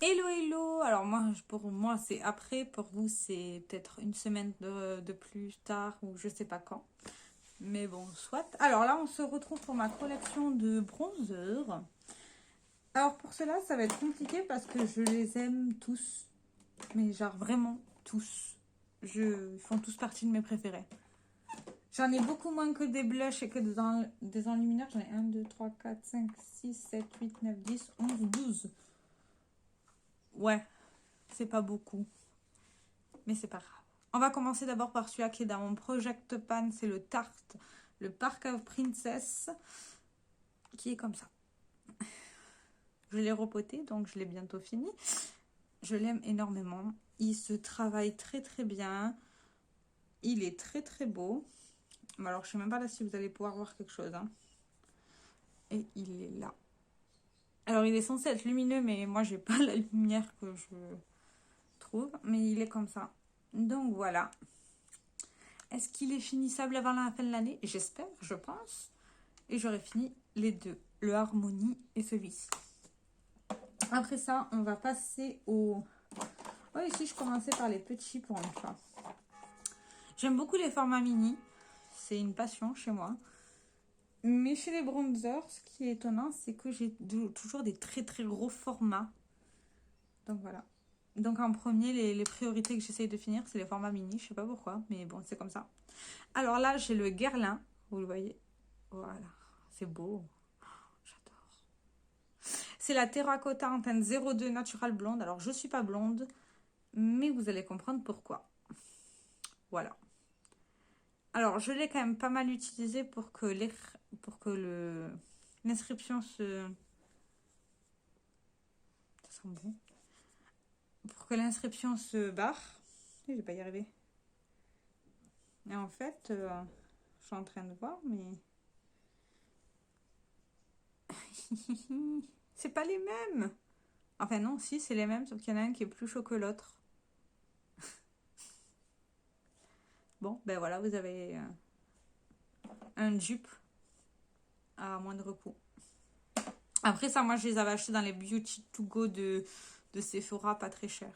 Hello hello, alors pour moi c'est après, pour vous c'est peut-être une semaine de plus tard ou je sais pas quand. Mais bon, soit. Alors là on se retrouve pour ma collection de bronzers. Alors pour cela ça va être compliqué parce que je les aime tous, mais genre vraiment tous. Ils font tous partie de mes préférés. J'en ai beaucoup moins que des blushs et que des enlumineurs. J'en ai 1, 2, 3, 4, 5, 6, 7, 8, 9, 10, 11, 12. Ouais, c'est pas beaucoup. Mais c'est pas grave. On va commencer d'abord par celui-là qui est dans mon Project Pan. C'est le Tarte, le Park of Princess, qui est comme ça. Je l'ai repoté, donc je l'ai bientôt fini. Je l'aime énormément. Il se travaille très très bien. Il est très très beau. Alors je sais même pas là si vous allez pouvoir voir quelque chose, hein. Et il est là. Alors il est censé être lumineux, mais moi j'ai pas la lumière que je trouve. Mais il est comme ça. Donc voilà. Est-ce qu'il est finissable avant la fin de l'année? J'espère, je pense. Et j'aurai fini les deux, le Harmonie et celui-ci. Après ça, on va passer au... Oh, ici, je commençais par les petits pour une fois. J'aime beaucoup les formats mini. C'est une passion chez moi. Mais chez les bronzers, ce qui est étonnant, c'est que j'ai toujours des très très gros formats. Donc voilà. Donc en premier, les priorités que j'essaye de finir, c'est les formats mini. Je sais pas pourquoi, mais bon, c'est comme ça. Alors là, j'ai le Guerlain. Vous le voyez? Voilà. C'est beau. J'adore. C'est la terracotta en teinte 02 Natural Blonde. Alors, je suis pas blonde, mais vous allez comprendre pourquoi. Voilà. Alors, je l'ai quand même pas mal utilisé pour que l'inscription se... Ça sent bon. Pour que l'inscription se barre. Je vais pas y arriver. Et en fait, je suis en train de voir, mais... c'est pas les mêmes. Enfin non, si, c'est les mêmes, sauf qu'il y en a un qui est plus chaud que l'autre. Bon, ben voilà, vous avez un dupe à moindre coût. Après ça, moi, je les avais achetés dans les Beauty to Go de Sephora, pas très cher.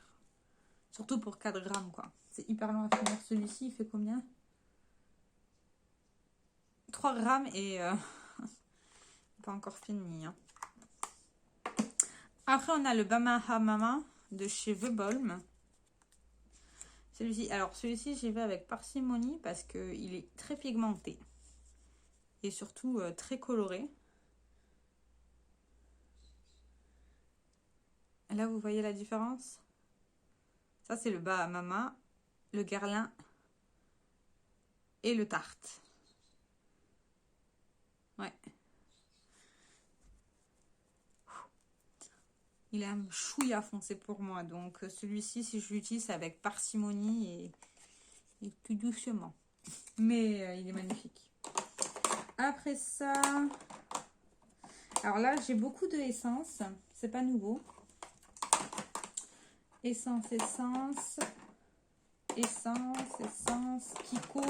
Surtout pour 4 grammes, quoi. C'est hyper long à finir. Celui-ci, il fait combien? 3 grammes et pas encore fini, hein. Après, on a le Bama Hamama de chez The Balm. Celui-ci, alors celui-ci, j'y vais avec parcimonie parce qu'il est très pigmenté. Et surtout très coloré. Là, vous voyez la différence? Ça, c'est le Bahamama, le Guerlain et le Tarte. Ouais. Il est un chouïa foncé pour moi. Donc, celui-ci, si je l'utilise, c'est avec parcimonie et tout doucement. Mais il est magnifique. Après ça... Alors là, j'ai beaucoup de essence. C'est pas nouveau. Essence, essence. Essence, essence. Kiko.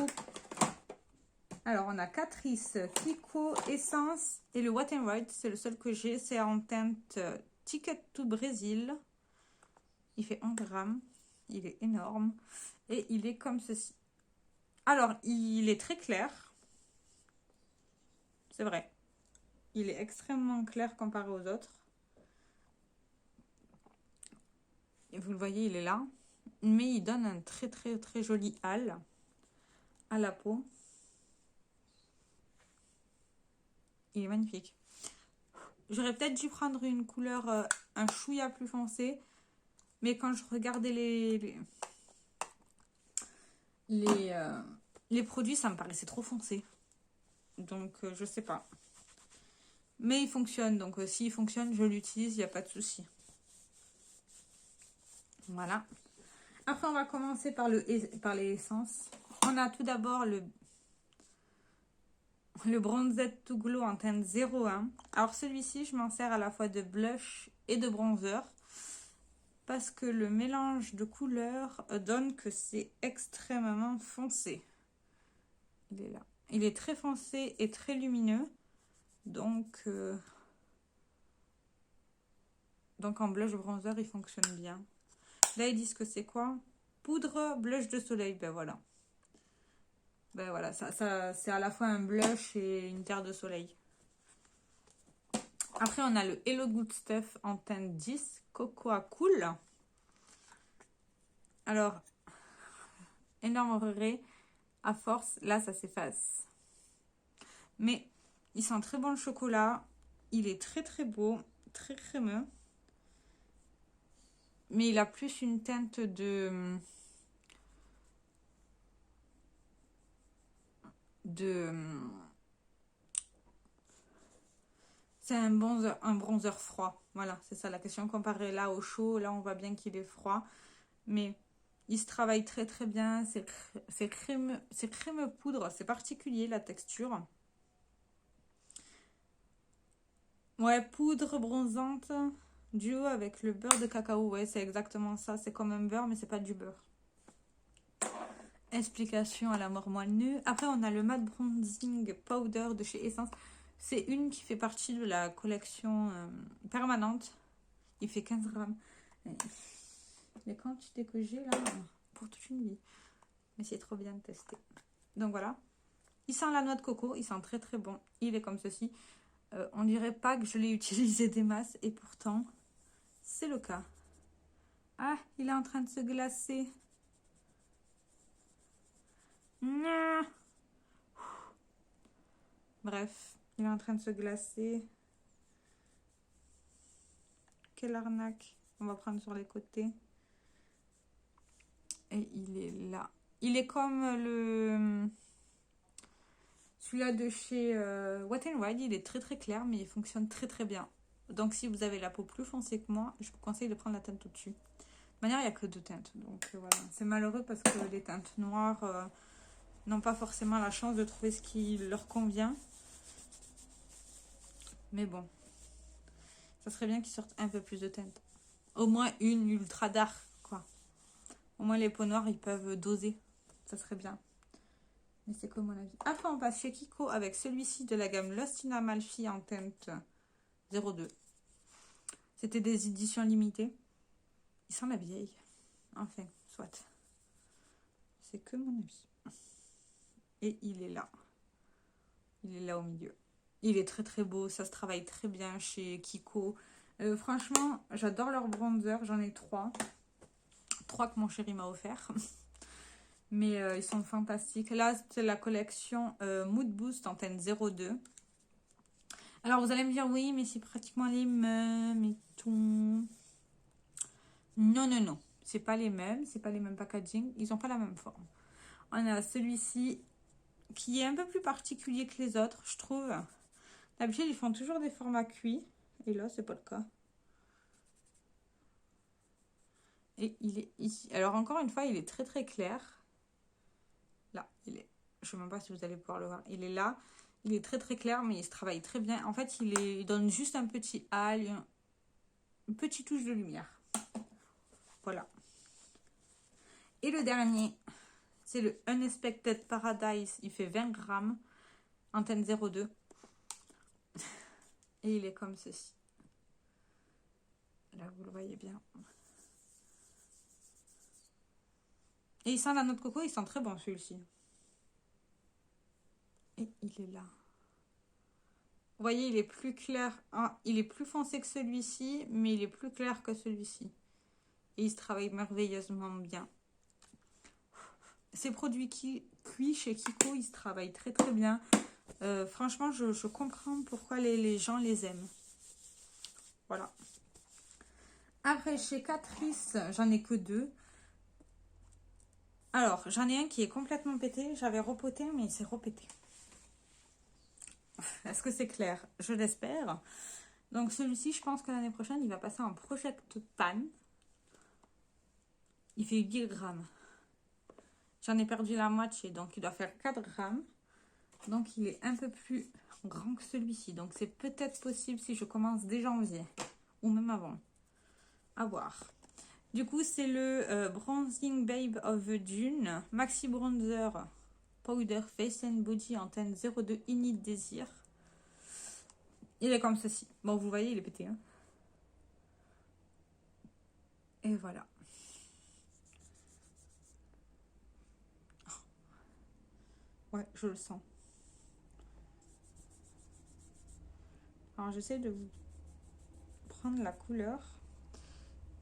Alors, on a Catrice, Kiko, Essence et le Wet n Wild. C'est le seul que j'ai. C'est en teinte Ticket to Brésil. Il fait 1 gramme. Il est énorme. Et il est comme ceci. Alors, il est très clair. C'est vrai. Il est extrêmement clair comparé aux autres. Et vous le voyez, il est là. Mais il donne un très très très joli hâle à la peau. Il est magnifique. J'aurais peut-être dû prendre une couleur un chouïa plus foncé. Mais quand je regardais les produits, ça me paraissait trop foncé. Donc, je sais pas. Mais il fonctionne. Donc, s'il fonctionne, je l'utilise. Il n'y a pas de souci. Voilà. Après, on va commencer par les essences. On a tout d'abord le Bronzed to Glow en teinte 01. Alors, celui-ci, je m'en sers à la fois de blush et de bronzer. Parce que le mélange de couleurs donne que c'est extrêmement foncé. Il est là. Il est très foncé et très lumineux. Donc Donc en blush bronzer, il fonctionne bien. Là, ils disent que c'est quoi? Poudre blush de soleil. Ben voilà. Ben voilà, ça c'est à la fois un blush et une terre de soleil. Après, on a le Hello Good Stuff en teinte 10, Cocoa Cool. Alors, énorme regret, à force, là, ça s'efface. Mais il sent très bon le chocolat. Il est très très beau, très crémeux. Mais il a plus une teinte de c'est un bronzer froid. Voilà, c'est ça la question. Comparé là au chaud, là on voit bien qu'il est froid. Mais il se travaille très très bien. C'est crème poudre. C'est particulier la texture. Ouais, poudre bronzante duo avec le beurre de cacao. Ouais, c'est exactement ça. C'est comme un beurre, mais c'est pas du beurre. Explication à la mort moelleux. Après, on a le Matte Bronzing Powder de chez Essence. C'est une qui fait partie de la collection permanente. Il fait 15 grammes. Les quantités que j'ai là, pour toute une vie. Mais c'est trop bien de tester. Donc voilà. Il sent la noix de coco. Il sent très très bon. Il est comme ceci. On dirait pas que je l'ai utilisé des masses. Et pourtant, c'est le cas. Ah, il est en train de se glacer. Non. Bref, il est en train de se glacer. Quelle arnaque. On va prendre sur les côtés. Et il est là. Il est comme le... Celui-là de chez Wet n Wild. Il est très très clair, mais il fonctionne très très bien. Donc si vous avez la peau plus foncée que moi, je vous conseille de prendre la teinte au-dessus. De toute manière, il n'y a que 2 teintes. Donc voilà. C'est malheureux parce que les teintes noires n'ont pas forcément la chance de trouver ce qui leur convient. Mais bon. Ça serait bien qu'ils sortent un peu plus de teintes. Au moins une ultra dark, quoi. Au moins les peaux noires, ils peuvent doser. Ça serait bien. Mais c'est comme mon avis. Après, on passe chez Kiko avec celui-ci de la gamme Lost in Amalfi en teinte 02. C'était des éditions limitées. Il sent la vieille. Enfin, soit. C'est que mon avis. Et il est là. Il est là au milieu. Il est très très beau. Ça se travaille très bien chez Kiko. Franchement, j'adore leurs bronzers. J'en ai 3. 3 que mon chéri m'a offert. Mais ils sont fantastiques. Là, c'est la collection Mood Boost en teinte 02. Alors, vous allez me dire, oui, mais c'est pratiquement les mêmes et tout. Non, non, non. C'est pas les mêmes. C'est pas les mêmes packaging. Ils n'ont pas la même forme. On a celui-ci qui est un peu plus particulier que les autres, je trouve. D'habitude, ils font toujours des formats cuits. Et là, c'est pas le cas. Et il est ici. Alors, encore une fois, il est très, très clair. Là, il est. Je ne sais même pas si vous allez pouvoir le voir. Il est là. Il est très, très clair, mais il se travaille très bien. En fait, il donne juste un petit halo, une petite touche de lumière. Voilà. Et le dernier, c'est le Unexpected Paradise. Il fait 20 grammes. Antenne 02. Et il est comme ceci. Là, vous le voyez bien. Et il sent la noix de coco. Il sent très bon, celui-ci. Et il est là. Vous voyez, il est plus clair. Ah, il est plus foncé que celui-ci, mais il est plus clair que celui-ci. Et il se travaille merveilleusement bien. Ces produits cuits chez Kiko, ils se travaillent très très bien. Franchement, je comprends pourquoi les gens les aiment. Voilà. Après, chez Catrice, j'en ai que 2. Alors, j'en ai un qui est complètement pété. J'avais repoté, mais il s'est repété. Est-ce que c'est clair? Je l'espère. Donc, celui-ci, je pense que l'année prochaine, il va passer en Project Pan. Il fait 10 grammes. J'en ai perdu la moitié, donc il doit faire 4 grammes. Donc, il est un peu plus grand que celui-ci. Donc, c'est peut-être possible si je commence dès janvier. Ou même avant. À voir. Du coup, c'est le Bronzing Babe of June. Maxi Bronzer Powder Face and Body en teinte 02 Init Désir. Il est comme ceci. Bon, vous voyez, il est pété. Hein. Et voilà. Ouais, je le sens. Alors, j'essaie de vous prendre la couleur.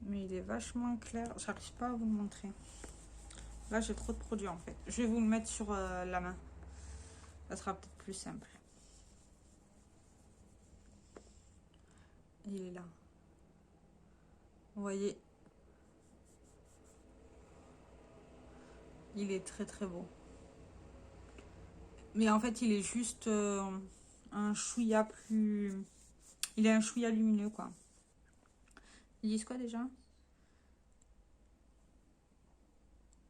Mais il est vachement clair. J'arrive pas à vous le montrer. Là, j'ai trop de produits, en fait. Je vais vous le mettre sur la main. Ça sera peut-être plus simple. Il est là. Vous voyez? Il est très très beau. Mais en fait, il est juste un chouïa plus... Il est un chouïa lumineux, quoi. Ils disent quoi déjà?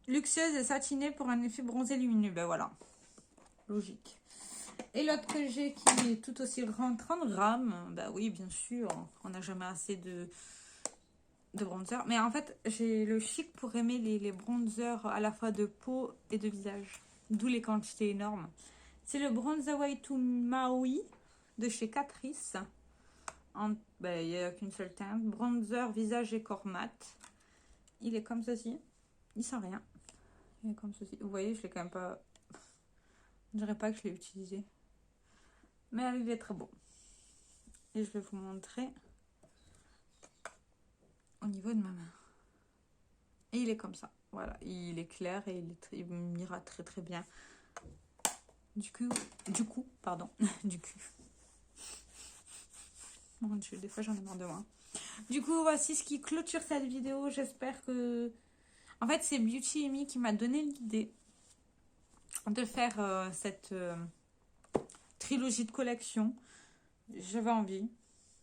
Luxueuse et satinée pour un effet bronzé lumineux. Ben voilà. Logique. Et l'autre que j'ai qui est tout aussi grand, 30 grammes. Ben oui, bien sûr. On n'a jamais assez de bronzer. Mais en fait, j'ai le chic pour aimer les bronzers à la fois de peau et de visage. D'où les quantités énormes. C'est le Bronzer Way to Maui de chez Catrice. Ben, il n'y a qu'une seule teinte. Bronzer, visage et corps mat. Il est comme ceci. Il sent rien. Il est comme ceci. Vous voyez, je l'ai quand même pas... Je dirais pas que je l'ai utilisé. Mais il est très beau. Et je vais vous montrer au niveau de ma main. Et il est comme ça. Voilà, il est clair et il m'ira très très bien. Du coup, pardon, du cul. Mon Dieu, des fois j'en ai marre de moi. Du coup, voici ce qui clôture cette vidéo. J'espère que... En fait, c'est Beauty Amy qui m'a donné l'idée de faire cette trilogie de collection. J'avais envie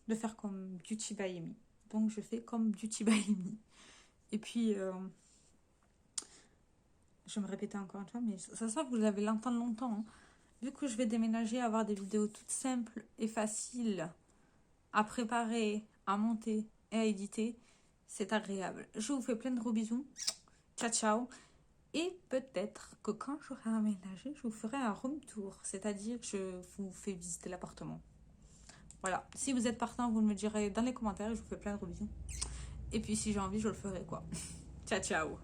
de faire comme Beauty by Amy. Donc, je fais comme Beauty by Amy. Et puis, je vais me répéter encore une fois, mais ça se voit que vous allez l'entendre longtemps. Hein. Vu que je vais déménager, avoir des vidéos toutes simples et faciles à préparer, à monter et à éditer, c'est agréable. Je vous fais plein de gros bisous. Ciao, ciao. Et peut-être que quand j'aurai aménagé, je vous ferai un room tour. C'est-à-dire que je vous fais visiter l'appartement. Voilà. Si vous êtes partant, vous me le direz dans les commentaires. Je vous fais plein de gros bisous. Et puis si j'ai envie, je le ferai quoi. Ciao, ciao.